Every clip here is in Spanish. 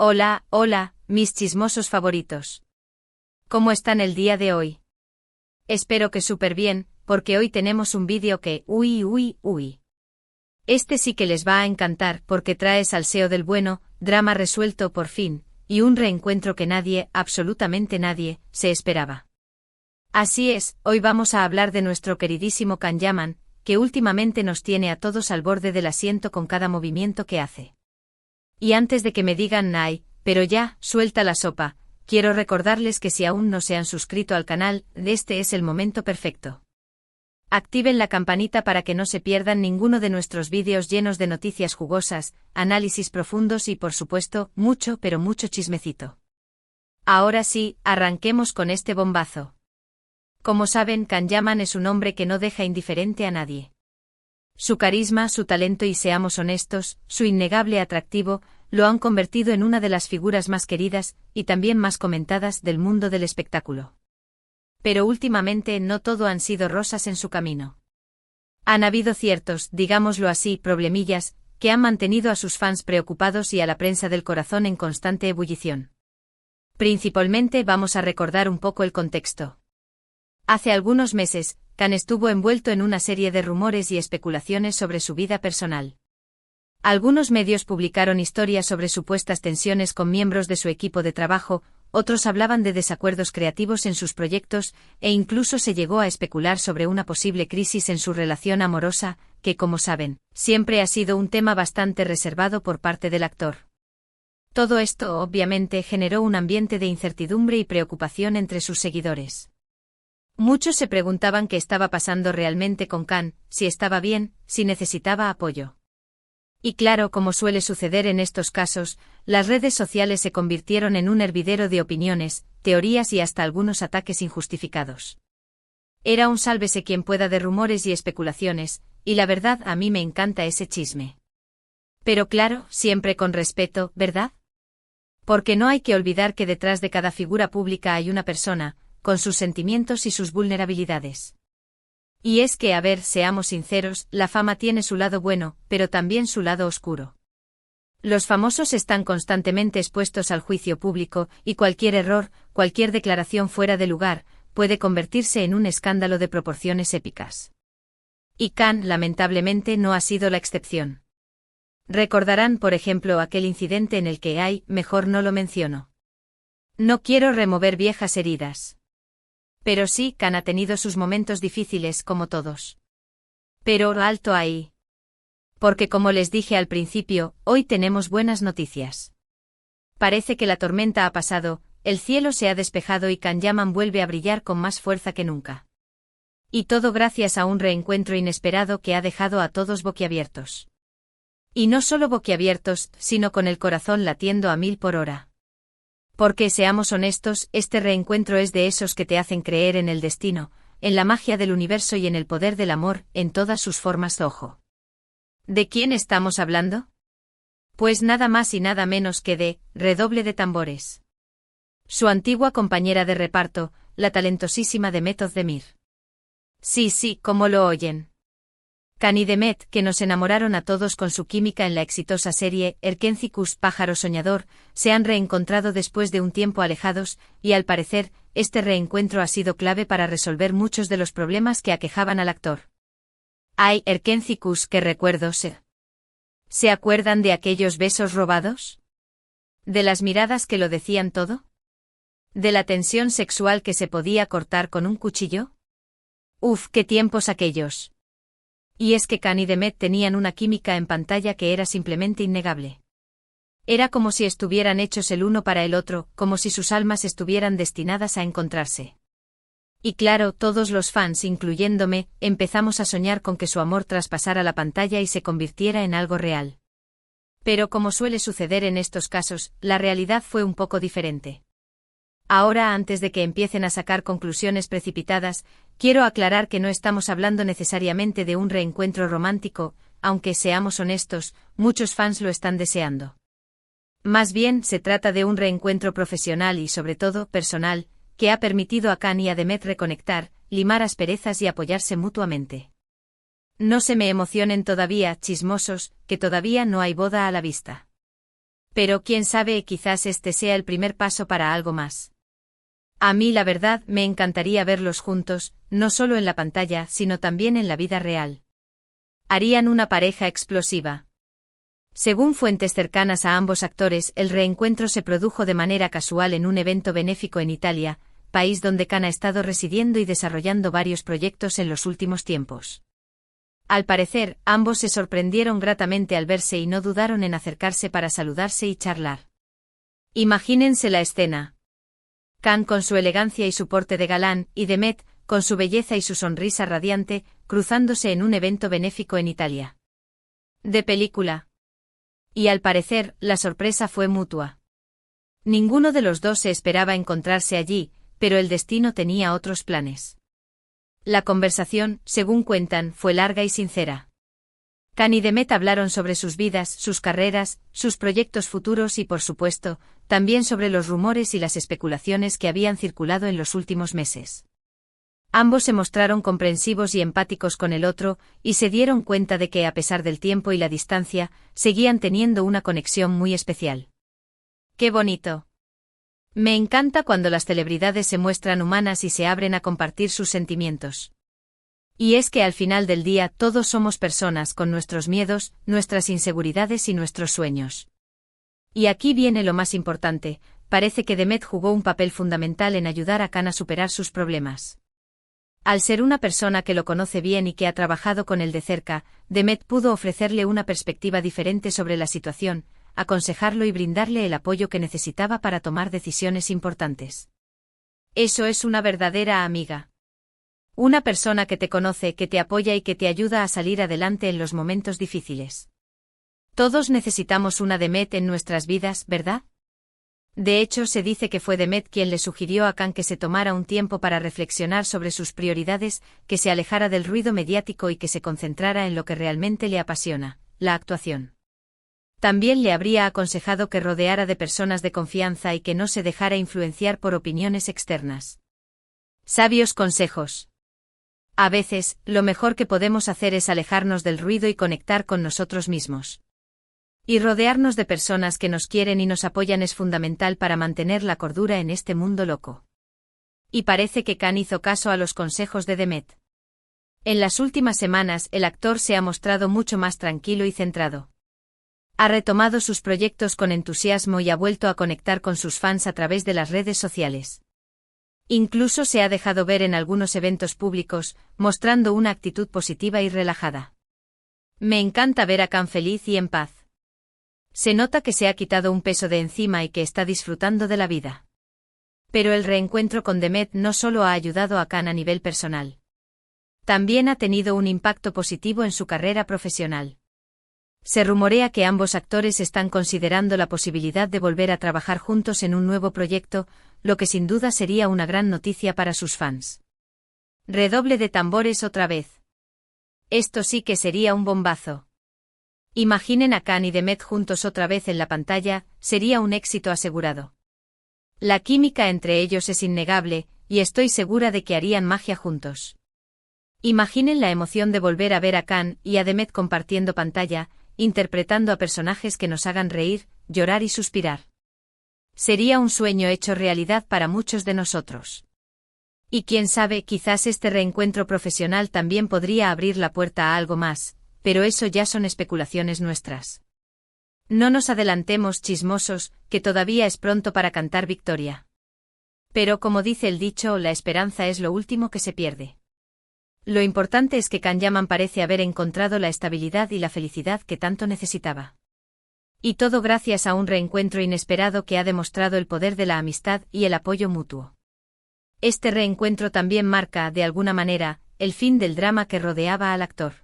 Hola, hola, mis chismosos favoritos. ¿Cómo están el día de hoy? Espero que súper bien, porque hoy tenemos un vídeo que, uy. Este sí que les va a encantar porque trae salseo del bueno, drama resuelto por fin, y un reencuentro que nadie, absolutamente nadie, se esperaba. Así es, hoy vamos a hablar de nuestro queridísimo Can Yaman, que últimamente nos tiene a todos al borde del asiento con cada movimiento que hace. Y antes de que me digan "Nay, pero ya, suelta la sopa", quiero recordarles que si aún no se han suscrito al canal, este es el momento perfecto. Activen la campanita para que no se pierdan ninguno de nuestros vídeos llenos de noticias jugosas, análisis profundos y por supuesto, mucho pero mucho chismecito. Ahora sí, arranquemos con este bombazo. Como saben, Can Yaman es un hombre que no deja indiferente a nadie. Su carisma, su talento y seamos honestos, su innegable atractivo, lo han convertido en una de las figuras más queridas, y también más comentadas del mundo del espectáculo. Pero últimamente no todo han sido rosas en su camino. Han habido ciertos, digámoslo así, problemillas, que han mantenido a sus fans preocupados y a la prensa del corazón en constante ebullición. Principalmente vamos a recordar un poco el contexto. Hace algunos meses, Can estuvo envuelto en una serie de rumores y especulaciones sobre su vida personal. Algunos medios publicaron historias sobre supuestas tensiones con miembros de su equipo de trabajo, otros hablaban de desacuerdos creativos en sus proyectos, e incluso se llegó a especular sobre una posible crisis en su relación amorosa, que como saben, siempre ha sido un tema bastante reservado por parte del actor. Todo esto obviamente generó un ambiente de incertidumbre y preocupación entre sus seguidores. Muchos se preguntaban qué estaba pasando realmente con Can, si estaba bien, si necesitaba apoyo. Y claro, como suele suceder en estos casos, las redes sociales se convirtieron en un hervidero de opiniones, teorías y hasta algunos ataques injustificados. Era un sálvese quien pueda de rumores y especulaciones, y la verdad a mí me encanta ese chisme. Pero claro, siempre con respeto, ¿verdad? Porque no hay que olvidar que detrás de cada figura pública hay una persona, con sus sentimientos y sus vulnerabilidades. Y es que, a ver, seamos sinceros, la fama tiene su lado bueno, pero también su lado oscuro. Los famosos están constantemente expuestos al juicio público, y cualquier error, cualquier declaración fuera de lugar, puede convertirse en un escándalo de proporciones épicas. Y Can, lamentablemente, no ha sido la excepción. Recordarán, por ejemplo, aquel incidente en el que mejor no lo menciono. No quiero remover viejas heridas. Pero sí, Can ha tenido sus momentos difíciles como todos. Pero alto ahí. Porque como les dije al principio, hoy tenemos buenas noticias. Parece que la tormenta ha pasado, el cielo se ha despejado y Can Yaman vuelve a brillar con más fuerza que nunca. Y todo gracias a un reencuentro inesperado que ha dejado a todos boquiabiertos. Y no solo boquiabiertos, sino con el corazón latiendo a 1000 por hora. Porque seamos honestos, este reencuentro es de esos que te hacen creer en el destino, en la magia del universo y en el poder del amor, en todas sus formas. Ojo. ¿De quién estamos hablando? Pues nada más y nada menos que de, redoble de tambores. Su antigua compañera de reparto, la talentosísima Demet Özdemir. Sí, como lo oyen. Can y Demet, que nos enamoraron a todos con su química en la exitosa serie Erkenzicus Pájaro Soñador, se han reencontrado después de un tiempo alejados, y al parecer, este reencuentro ha sido clave para resolver muchos de los problemas que aquejaban al actor. Erkenzicus, qué recuerdos. ¿Se acuerdan de aquellos besos robados? ¿De las miradas que lo decían todo? ¿De la tensión sexual que se podía cortar con un cuchillo? Uf, qué tiempos aquellos. Y es que Can y Demet tenían una química en pantalla que era simplemente innegable. Era como si estuvieran hechos el uno para el otro, como si sus almas estuvieran destinadas a encontrarse. Y claro, todos los fans, incluyéndome, empezamos a soñar con que su amor traspasara la pantalla y se convirtiera en algo real. Pero como suele suceder en estos casos, la realidad fue un poco diferente. Ahora, antes de que empiecen a sacar conclusiones precipitadas, quiero aclarar que no estamos hablando necesariamente de un reencuentro romántico, aunque seamos honestos, muchos fans lo están deseando. Más bien, se trata de un reencuentro profesional y sobre todo, personal, que ha permitido a Can y a Demet reconectar, limar asperezas y apoyarse mutuamente. No se me emocionen todavía, chismosos, que todavía no hay boda a la vista. Pero quién sabe, quizás este sea el primer paso para algo más. A mí la verdad me encantaría verlos juntos, no solo en la pantalla, sino también en la vida real. Harían una pareja explosiva. Según fuentes cercanas a ambos actores, el reencuentro se produjo de manera casual en un evento benéfico en Italia, país donde Khan ha estado residiendo y desarrollando varios proyectos en los últimos tiempos. Al parecer, ambos se sorprendieron gratamente al verse y no dudaron en acercarse para saludarse y charlar. Imagínense la escena. Khan con su elegancia y su porte de galán, y Demet, con su belleza y su sonrisa radiante, cruzándose en un evento benéfico en Italia. De película. Y al parecer, la sorpresa fue mutua. Ninguno de los dos se esperaba encontrarse allí, pero el destino tenía otros planes. La conversación, según cuentan, fue larga y sincera. Khan y Demet hablaron sobre sus vidas, sus carreras, sus proyectos futuros y, por supuesto, también sobre los rumores y las especulaciones que habían circulado en los últimos meses. Ambos se mostraron comprensivos y empáticos con el otro, y se dieron cuenta de que, a pesar del tiempo y la distancia, seguían teniendo una conexión muy especial. ¡Qué bonito! Me encanta cuando las celebridades se muestran humanas y se abren a compartir sus sentimientos. Y es que al final del día todos somos personas con nuestros miedos, nuestras inseguridades y nuestros sueños. Y aquí viene lo más importante, parece que Demet jugó un papel fundamental en ayudar a Khan a superar sus problemas. Al ser una persona que lo conoce bien y que ha trabajado con él de cerca, Demet pudo ofrecerle una perspectiva diferente sobre la situación, aconsejarlo y brindarle el apoyo que necesitaba para tomar decisiones importantes. Eso es una verdadera amiga. Una persona que te conoce, que te apoya y que te ayuda a salir adelante en los momentos difíciles. Todos necesitamos una Demet en nuestras vidas, ¿verdad? De hecho, se dice que fue Demet quien le sugirió a Khan que se tomara un tiempo para reflexionar sobre sus prioridades, que se alejara del ruido mediático y que se concentrara en lo que realmente le apasiona, la actuación. También le habría aconsejado que rodeara de personas de confianza y que no se dejara influenciar por opiniones externas. Sabios consejos. A veces, lo mejor que podemos hacer es alejarnos del ruido y conectar con nosotros mismos. Y rodearnos de personas que nos quieren y nos apoyan es fundamental para mantener la cordura en este mundo loco. Y parece que Khan hizo caso a los consejos de Demet. En las últimas semanas, el actor se ha mostrado mucho más tranquilo y centrado. Ha retomado sus proyectos con entusiasmo y ha vuelto a conectar con sus fans a través de las redes sociales. Incluso se ha dejado ver en algunos eventos públicos, mostrando una actitud positiva y relajada. Me encanta ver a Khan feliz y en paz. Se nota que se ha quitado un peso de encima y que está disfrutando de la vida. Pero el reencuentro con Demet no solo ha ayudado a Khan a nivel personal. También ha tenido un impacto positivo en su carrera profesional. Se rumorea que ambos actores están considerando la posibilidad de volver a trabajar juntos en un nuevo proyecto, lo que sin duda sería una gran noticia para sus fans. Redoble de tambores otra vez. Esto sí que sería un bombazo. Imaginen a Khan y Demet juntos otra vez en la pantalla, sería un éxito asegurado. La química entre ellos es innegable, y estoy segura de que harían magia juntos. Imaginen la emoción de volver a ver a Khan y a Demet compartiendo pantalla, interpretando a personajes que nos hagan reír, llorar y suspirar. Sería un sueño hecho realidad para muchos de nosotros. Y quién sabe, quizás este reencuentro profesional también podría abrir la puerta a algo más, pero eso ya son especulaciones nuestras. No nos adelantemos, chismosos, que todavía es pronto para cantar victoria. Pero como dice el dicho, la esperanza es lo último que se pierde. Lo importante es que Khan Yaman parece haber encontrado la estabilidad y la felicidad que tanto necesitaba. Y todo gracias a un reencuentro inesperado que ha demostrado el poder de la amistad y el apoyo mutuo. Este reencuentro también marca, de alguna manera, el fin del drama que rodeaba al actor.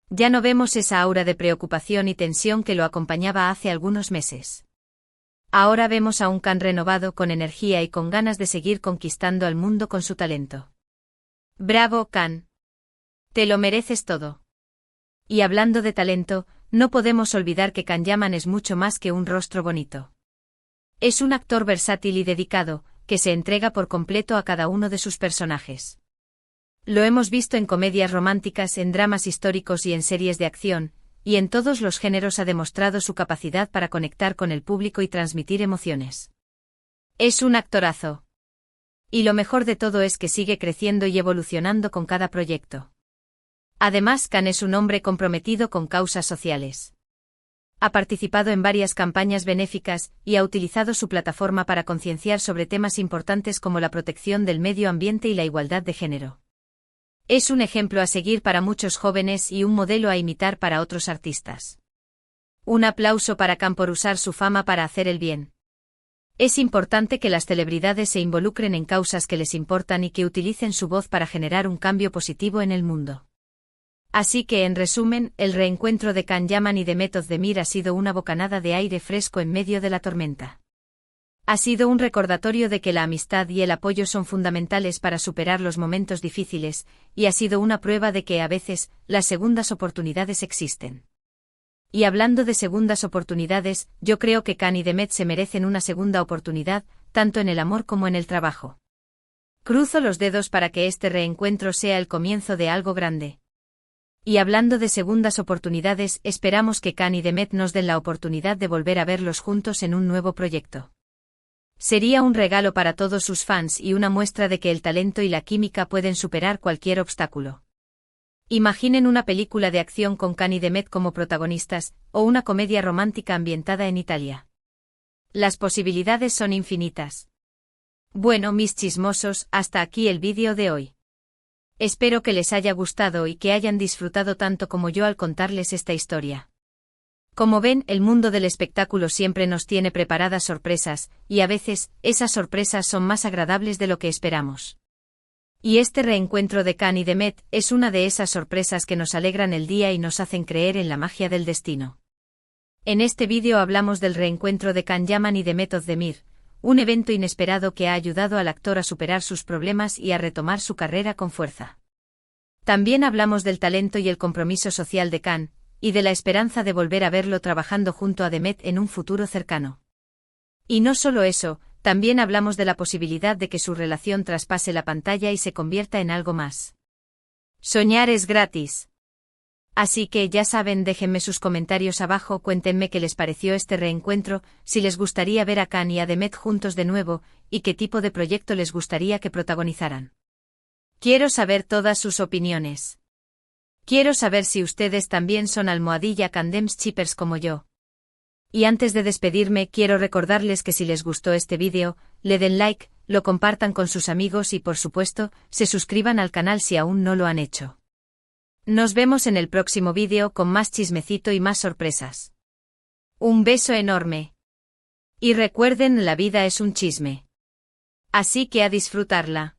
Ya no vemos esa aura de preocupación y tensión que lo acompañaba hace algunos meses. Ahora vemos a un Khan renovado, con energía y con ganas de seguir conquistando al mundo con su talento. ¡Bravo, Khan! Te lo mereces todo. Y hablando de talento, no podemos olvidar que Khan Yaman es mucho más que un rostro bonito. Es un actor versátil y dedicado, que se entrega por completo a cada uno de sus personajes. Lo hemos visto en comedias románticas, en dramas históricos y en series de acción, y en todos los géneros ha demostrado su capacidad para conectar con el público y transmitir emociones. Es un actorazo. Y lo mejor de todo es que sigue creciendo y evolucionando con cada proyecto. Además, Can es un hombre comprometido con causas sociales. Ha participado en varias campañas benéficas y ha utilizado su plataforma para concienciar sobre temas importantes como la protección del medio ambiente y la igualdad de género. Es un ejemplo a seguir para muchos jóvenes y un modelo a imitar para otros artistas. Un aplauso para Can por usar su fama para hacer el bien. Es importante que las celebridades se involucren en causas que les importan y que utilicen su voz para generar un cambio positivo en el mundo. Así que, en resumen, el reencuentro de Can Yaman y de Demet Özdemir ha sido una bocanada de aire fresco en medio de la tormenta. Ha sido un recordatorio de que la amistad y el apoyo son fundamentales para superar los momentos difíciles, y ha sido una prueba de que a veces, las segundas oportunidades existen. Y hablando de segundas oportunidades, yo creo que Can y Demet se merecen una segunda oportunidad, tanto en el amor como en el trabajo. Cruzo los dedos para que este reencuentro sea el comienzo de algo grande. Y hablando de segundas oportunidades, esperamos que Can y Demet nos den la oportunidad de volver a verlos juntos en un nuevo proyecto. Sería un regalo para todos sus fans y una muestra de que el talento y la química pueden superar cualquier obstáculo. Imaginen una película de acción con Can y Demet como protagonistas, o una comedia romántica ambientada en Italia. Las posibilidades son infinitas. Bueno, mis chismosos, hasta aquí el vídeo de hoy. Espero que les haya gustado y que hayan disfrutado tanto como yo al contarles esta historia. Como ven, el mundo del espectáculo siempre nos tiene preparadas sorpresas, y a veces, esas sorpresas son más agradables de lo que esperamos. Y este reencuentro de Can y Demet es una de esas sorpresas que nos alegran el día y nos hacen creer en la magia del destino. En este vídeo hablamos del reencuentro de Can Yaman y Demet Özdemir, un evento inesperado que ha ayudado al actor a superar sus problemas y a retomar su carrera con fuerza. También hablamos del talento y el compromiso social de Can, y de la esperanza de volver a verlo trabajando junto a Demet en un futuro cercano. Y no solo eso, también hablamos de la posibilidad de que su relación traspase la pantalla y se convierta en algo más. Soñar es gratis. Así que ya saben, déjenme sus comentarios abajo, cuéntenme qué les pareció este reencuentro, si les gustaría ver a Can y a Demet juntos de nuevo, y qué tipo de proyecto les gustaría que protagonizaran. Quiero saber todas sus opiniones. Quiero saber si ustedes también son #Candems Chippers como yo. Y antes de despedirme, quiero recordarles que si les gustó este vídeo, le den like, lo compartan con sus amigos y por supuesto, se suscriban al canal si aún no lo han hecho. Nos vemos en el próximo vídeo con más chismecito y más sorpresas. Un beso enorme. Y recuerden, la vida es un chisme. Así que a disfrutarla.